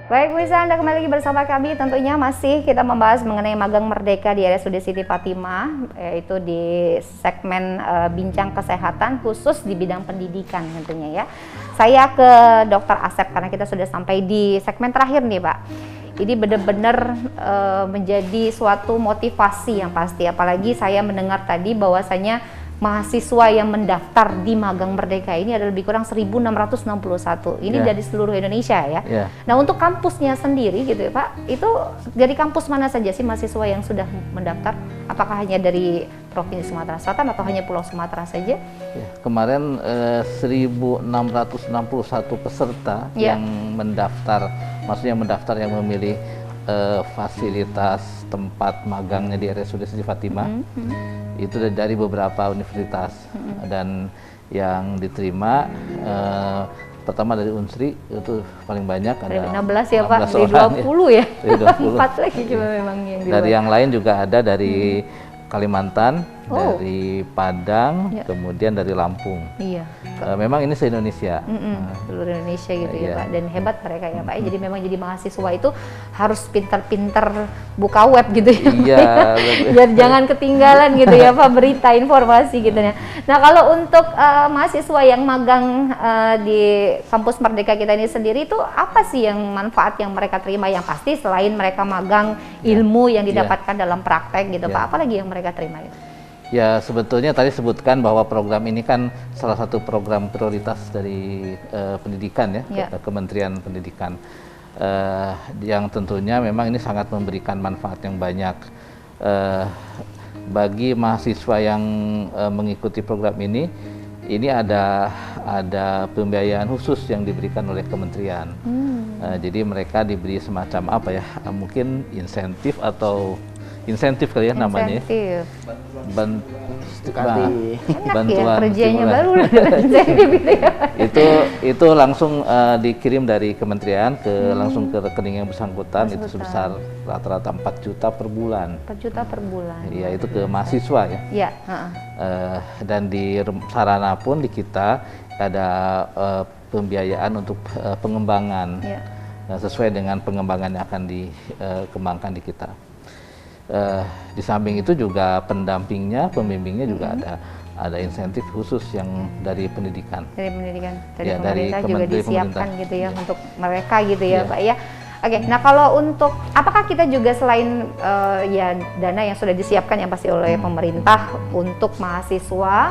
Baik, Wisa, Anda kembali lagi bersama kami. Tentunya masih kita membahas mengenai magang merdeka di RSUD Siti Fatimah, yaitu di segmen bincang kesehatan khusus di bidang pendidikan tentunya ya. Saya ke Dr. Asep karena kita sudah sampai di segmen terakhir nih, Pak. Ini benar-benar menjadi suatu motivasi yang pasti, apalagi saya mendengar tadi bahwasanya mahasiswa yang mendaftar di magang merdeka ini ada lebih kurang 1.661. Ini dari seluruh Indonesia ya. Nah, untuk kampusnya sendiri gitu ya Pak, itu dari kampus mana saja sih mahasiswa yang sudah mendaftar? Apakah hanya dari Provinsi Sumatera Selatan atau hanya Pulau Sumatera saja? Ya, kemarin 1.661 peserta yang mendaftar, maksudnya mendaftar yang memilih fasilitas tempat magangnya di RSUD Siti Fatimah. Itu dari beberapa universitas dan yang diterima pertama dari Unsri itu paling banyak ada 16 ya Pak, dari 20 ya, dari 20. 4 lagi cuma memang yang di luar. Dari yang lain juga ada dari Kalimantan, dari Padang, kemudian dari Lampung. Memang ini se-Indonesia. Seluruh Indonesia gitu ya Pak, dan hebat mereka ya Pak. Jadi memang jadi mahasiswa itu harus pintar-pintar buka web gitu ya. Biar jangan ketinggalan gitu ya Pak, berita informasi gitu ya. Nah, kalau untuk mahasiswa yang magang di kampus Merdeka kita ini sendiri itu apa sih yang manfaat yang mereka terima? Yang pasti selain mereka magang ilmu yang didapatkan dalam praktek gitu Pak, apa lagi yang mereka terima gitu? Ya, sebetulnya tadi sebutkan bahwa program ini kan salah satu program prioritas dari pendidikan ya, Kementerian Pendidikan, yang tentunya memang ini sangat memberikan manfaat yang banyak bagi mahasiswa yang mengikuti program ini. Ini ada pembiayaan khusus yang diberikan oleh kementerian. Jadi mereka diberi semacam apa ya, mungkin insentif atau insentif kali ya namanya. Bantuan kerjanya baru insentif gitu ya. Itu langsung dikirim dari kementerian langsung ke rekening yang bersangkutan. Itu sebesar rata-rata 4 juta per bulan. 4 juta per bulan. Iya, itu ke mahasiswa ya. Dan di sarana pun di kita ada pembiayaan untuk pengembangan sesuai dengan pengembangan yang akan dikembangkan di kita. Di samping itu juga pendampingnya, pembimbingnya juga ada insentif khusus yang dari pendidikan. Dari pendidikan, dari pemerintah juga disiapkan gitu ya untuk mereka gitu ya Pak ya. Oke, nah kalau untuk apakah kita juga selain ya dana yang sudah disiapkan yang pasti oleh pemerintah untuk mahasiswa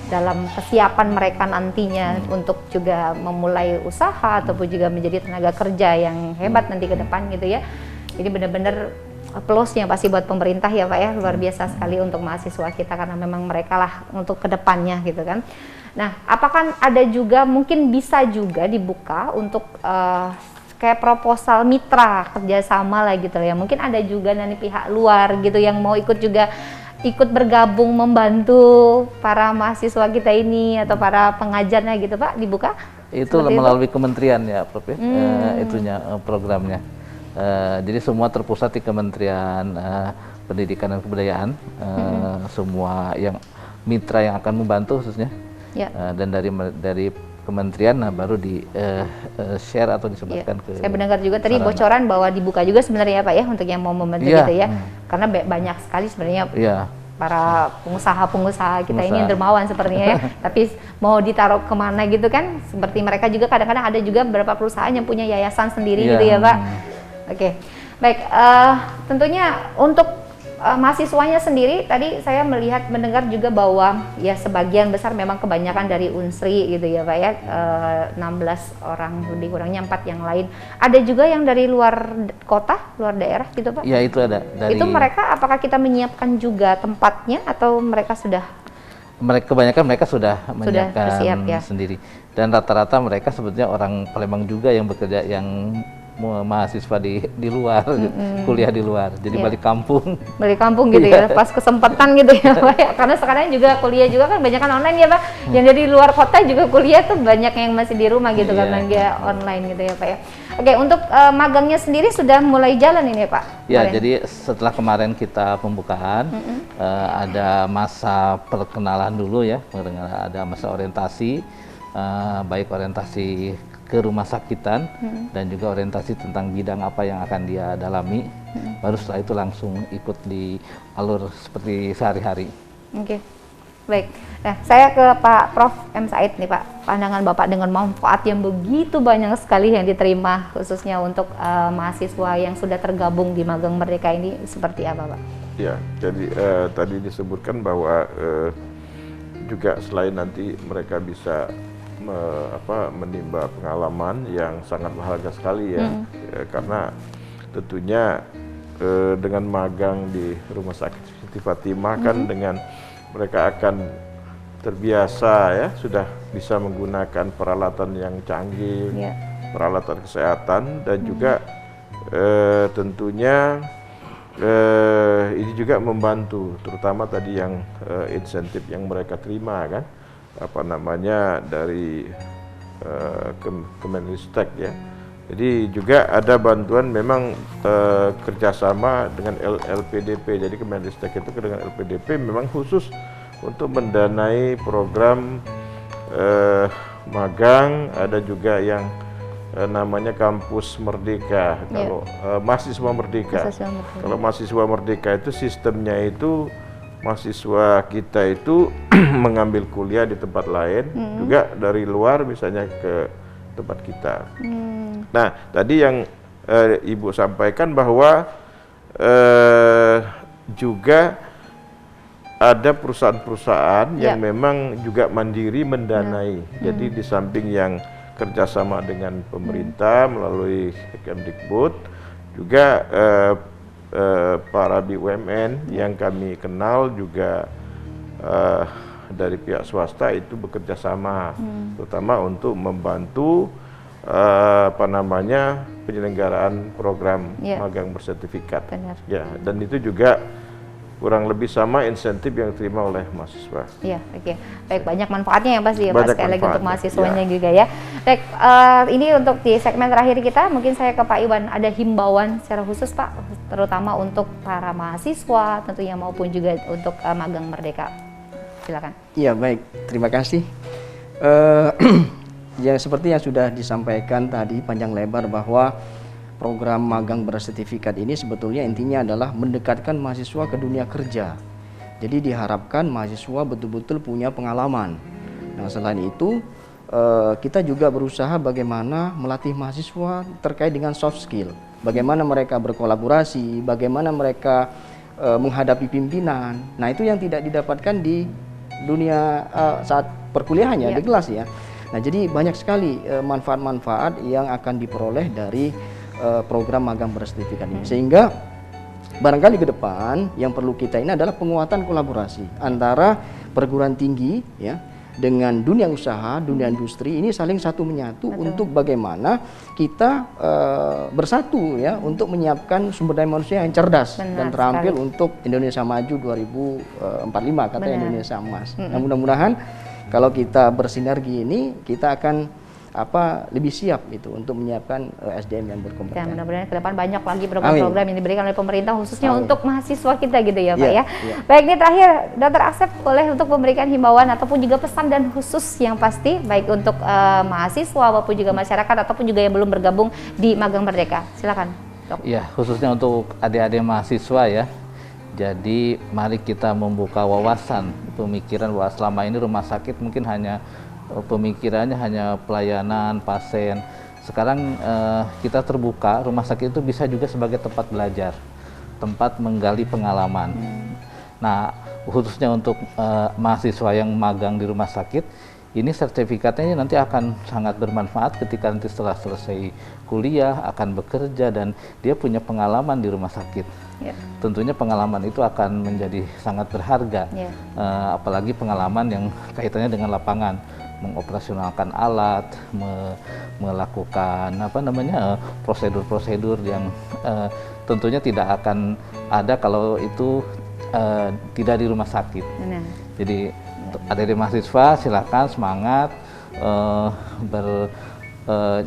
dalam kesiapan mereka nantinya untuk juga memulai usaha ataupun juga menjadi tenaga kerja yang hebat nanti ke depan gitu ya. Jadi benar-benar plusnya pasti buat pemerintah ya Pak ya, luar biasa sekali untuk mahasiswa kita karena memang mereka lah untuk kedepannya gitu kan. Nah, apakah ada juga mungkin bisa juga dibuka untuk kayak proposal mitra kerjasama lah gitu ya, mungkin ada juga nanti pihak luar gitu yang mau ikut bergabung membantu para mahasiswa kita ini atau para pengajarnya gitu Pak, dibuka? Itu melalui kementerian ya Prof ya, itunya programnya. Jadi semua terpusat di Kementerian Pendidikan dan Kebudayaan, semua yang mitra yang akan membantu khususnya, dan dari kementerian baru di share atau disebarkan ke. Saya mendengar juga tadi bocoran bahwa dibuka juga sebenarnya Pak ya untuk yang mau membantu gitu ya, karena banyak sekali sebenarnya. Para pengusaha-pengusaha kita ini dermawan sepertinya ya, tapi mau ditaruh kemana gitu kan, seperti mereka juga kadang-kadang ada juga beberapa perusahaan yang punya yayasan sendiri gitu ya Pak. Oke, baik. Tentunya untuk mahasiswanya sendiri, tadi saya mendengar juga bahwa ya sebagian besar memang kebanyakan dari Unsri gitu ya Pak ya, 16 orang lebih kurangnya 4 yang lain. Ada juga yang dari luar kota, luar daerah gitu Pak? Ya itu ada. Itu mereka apakah kita menyiapkan juga tempatnya atau mereka sudah? Kebanyakan mereka sudah menyiapkan sendiri. Dan rata-rata mereka sebetulnya orang Palembang juga yang bekerja, yang mahasiswa di luar, kuliah di luar, jadi balik kampung gitu ya, pas kesempatan gitu ya Pak ya, karena sekarang juga kuliah juga kan banyak kan online ya Pak, yang dari luar kota juga kuliah tuh banyak yang masih di rumah gitu karena dia online gitu ya Pak ya. Oke, untuk magangnya sendiri sudah mulai jalan ini Pak? Ya, jadi setelah kemarin kita pembukaan, ada masa perkenalan dulu ya, ada masa orientasi, baik orientasi ke rumah sakitan dan juga orientasi tentang bidang apa yang akan dia dalami, baru setelah itu langsung ikut di alur seperti sehari-hari. Oke, baik. Nah, saya ke Pak Prof. M. Said nih Pak, pandangan Bapak dengan manfaat yang begitu banyak sekali yang diterima khususnya untuk mahasiswa yang sudah tergabung di Magang Merdeka ini seperti apa Pak? Ya, jadi tadi disebutkan bahwa juga selain nanti mereka bisa menimba pengalaman yang sangat berharga sekali ya, karena tentunya dengan magang di Rumah Sakit Siti Fatimah kan dengan mereka akan terbiasa ya, sudah bisa menggunakan peralatan yang canggih, peralatan kesehatan dan juga tentunya ini juga membantu, terutama tadi yang insentif yang mereka terima kan, dari Kemenristek ya. Jadi juga ada bantuan memang kerjasama dengan LPDP. Jadi Kemenristek itu dengan LPDP memang khusus untuk mendanai program magang. Ada juga yang namanya Kampus Merdeka. Kalau mahasiswa merdeka. Kalau mahasiswa merdeka itu sistemnya itu mahasiswa kita itu mengambil kuliah di tempat lain, juga dari luar misalnya ke tempat kita. Nah, tadi yang Ibu sampaikan bahwa juga ada perusahaan-perusahaan yang memang juga mandiri mendanai. Jadi di samping yang kerjasama dengan pemerintah melalui Kemdikbud, juga para BUMN yang kami kenal juga dari pihak swasta itu bekerja sama, terutama untuk membantu penyelenggaraan program magang bersertifikat. Ya, dan itu juga kurang lebih sama insentif yang diterima oleh mahasiswa. Iya, oke. Baik, banyak manfaatnya ya Pak sih, Pak, sekali lagi untuk mahasiswanya juga ya. Baik, ini untuk di segmen terakhir kita, mungkin saya ke Pak Iwan, ada himbauan secara khusus Pak, terutama untuk para mahasiswa tentunya maupun juga untuk Magang Merdeka. Silakan. Iya, baik. Terima kasih. Ya, seperti yang sudah disampaikan tadi panjang lebar bahwa program magang bersertifikat ini sebetulnya intinya adalah mendekatkan mahasiswa ke dunia kerja. Jadi diharapkan mahasiswa betul-betul punya pengalaman. Nah, selain itu kita juga berusaha bagaimana melatih mahasiswa terkait dengan soft skill. Bagaimana mereka berkolaborasi, bagaimana mereka menghadapi pimpinan. Nah, itu yang tidak didapatkan di dunia saat perkuliahannya di kelas ya. Nah, jadi banyak sekali manfaat-manfaat yang akan diperoleh dari program magang bersertifikat ini, sehingga barangkali ke depan yang perlu kita ini adalah penguatan kolaborasi antara perguruan tinggi ya dengan dunia usaha, dunia industri ini saling satu menyatu. Betul. Untuk bagaimana kita bersatu ya untuk menyiapkan sumber daya manusia yang cerdas dan terampil untuk Indonesia Maju 2045 kata Indonesia Emas. Nah, mudah-mudahan kalau kita bersinergi ini kita akan lebih siap itu untuk menyiapkan SDM yang berkompeten. Dan mudah-mudahan ke depan banyak lagi program-program yang diberikan oleh pemerintah khususnya untuk mahasiswa kita gitu ya Pak ya. Baik, ini terakhir Dr. Asep boleh untuk memberikan himbauan ataupun juga pesan dan khusus yang pasti baik untuk mahasiswa maupun juga masyarakat ataupun juga yang belum bergabung di Magang Merdeka. Silakan, Dok. Ya, khususnya untuk adik-adik mahasiswa ya. Jadi mari kita membuka wawasan, pemikiran bahwa selama ini rumah sakit mungkin hanya pemikirannya hanya pelayanan pasien. Sekarang kita terbuka, rumah sakit itu bisa juga sebagai tempat belajar, tempat menggali pengalaman. Nah, khususnya untuk mahasiswa yang magang di rumah sakit, ini sertifikatnya nanti akan sangat bermanfaat ketika nanti setelah selesai kuliah akan bekerja dan dia punya pengalaman di rumah sakit. Tentunya pengalaman itu akan menjadi sangat berharga, apalagi pengalaman yang kaitannya dengan lapangan, mengoperasionalkan alat, melakukan prosedur-prosedur yang tentunya tidak akan ada kalau itu tidak di rumah sakit. Jadi adik-adik mahasiswa silakan semangat,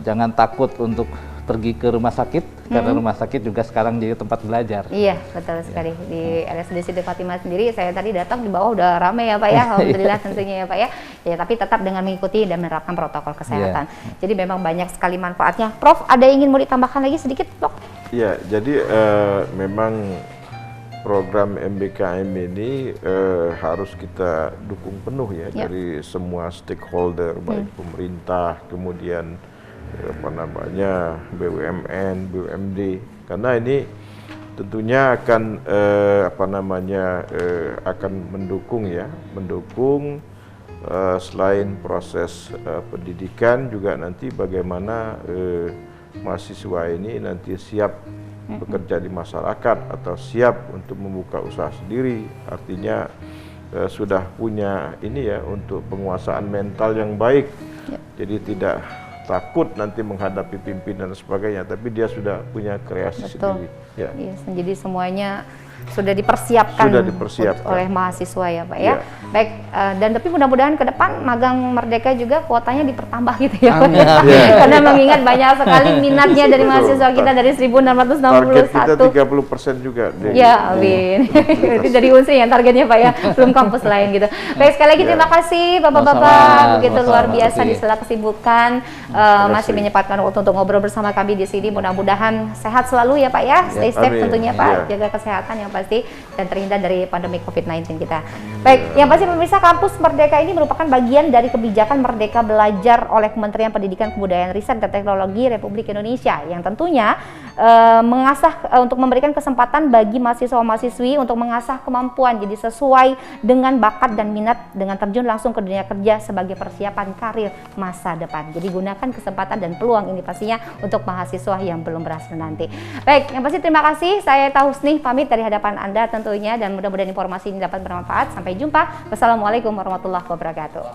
jangan takut untuk pergi ke rumah sakit, karena rumah sakit juga sekarang jadi tempat belajar. Iya, betul sekali. Di RSUD Siti Fatimah sendiri, saya tadi datang di bawah udah ramai ya Pak ya, alhamdulillah tentunya ya Pak ya. Ya, tapi tetap dengan mengikuti dan menerapkan protokol kesehatan. Jadi memang banyak sekali manfaatnya. Prof, ada yang ingin mau ditambahkan lagi sedikit, Prof? Ya, jadi memang program MBKM ini harus kita dukung penuh ya dari semua stakeholder, baik pemerintah, kemudian BUMN, BUMD, karena ini tentunya akan akan mendukung selain proses pendidikan juga nanti bagaimana mahasiswa ini nanti siap bekerja di masyarakat atau siap untuk membuka usaha sendiri, artinya sudah punya ini ya untuk penguasaan mental yang baik, jadi tidak takut nanti menghadapi pimpinan dan sebagainya, tapi dia sudah punya kreasi sendiri. Ya. Yes, jadi semuanya sudah dipersiapkan oleh mahasiswa ya Pak ya. Baik, dan tapi mudah-mudahan ke depan magang Merdeka juga kuotanya dipertambah gitu ya Pak. Karena mengingat banyak sekali minatnya dari mahasiswa kita dari 1661. Target kita 30% juga. Ya, amin. Itu dari unsur yang targetnya Pak ya, belum kampus lain gitu. Baik, sekali lagi terima kasih Bapak-bapak, begitu luar biasa di sela kesibukan masih menyempatkan waktu untuk ngobrol bersama kami di sini. Mudah-mudahan sehat selalu ya Pak ya. Stay safe tentunya Pak, jaga kesehatan yang pasti dan terhindar dari pandemi COVID-19 kita. Baik, yang pasti pemirsa, kampus Merdeka ini merupakan bagian dari kebijakan Merdeka Belajar oleh Kementerian Pendidikan Kebudayaan Riset dan Teknologi Republik Indonesia yang tentunya untuk memberikan kesempatan bagi mahasiswa-mahasiswi untuk mengasah kemampuan jadi sesuai dengan bakat dan minat dengan terjun langsung ke dunia kerja sebagai persiapan karir masa depan. Jadi gunakan kesempatan dan peluang ini pastinya untuk mahasiswa yang belum berhasil nanti. Baik, yang pasti terima kasih. Saya Etta Husni pamit dari hadapan Anda tentunya dan mudah-mudahan informasi ini dapat bermanfaat. Sampai jumpa. Wassalamualaikum warahmatullahi wabarakatuh.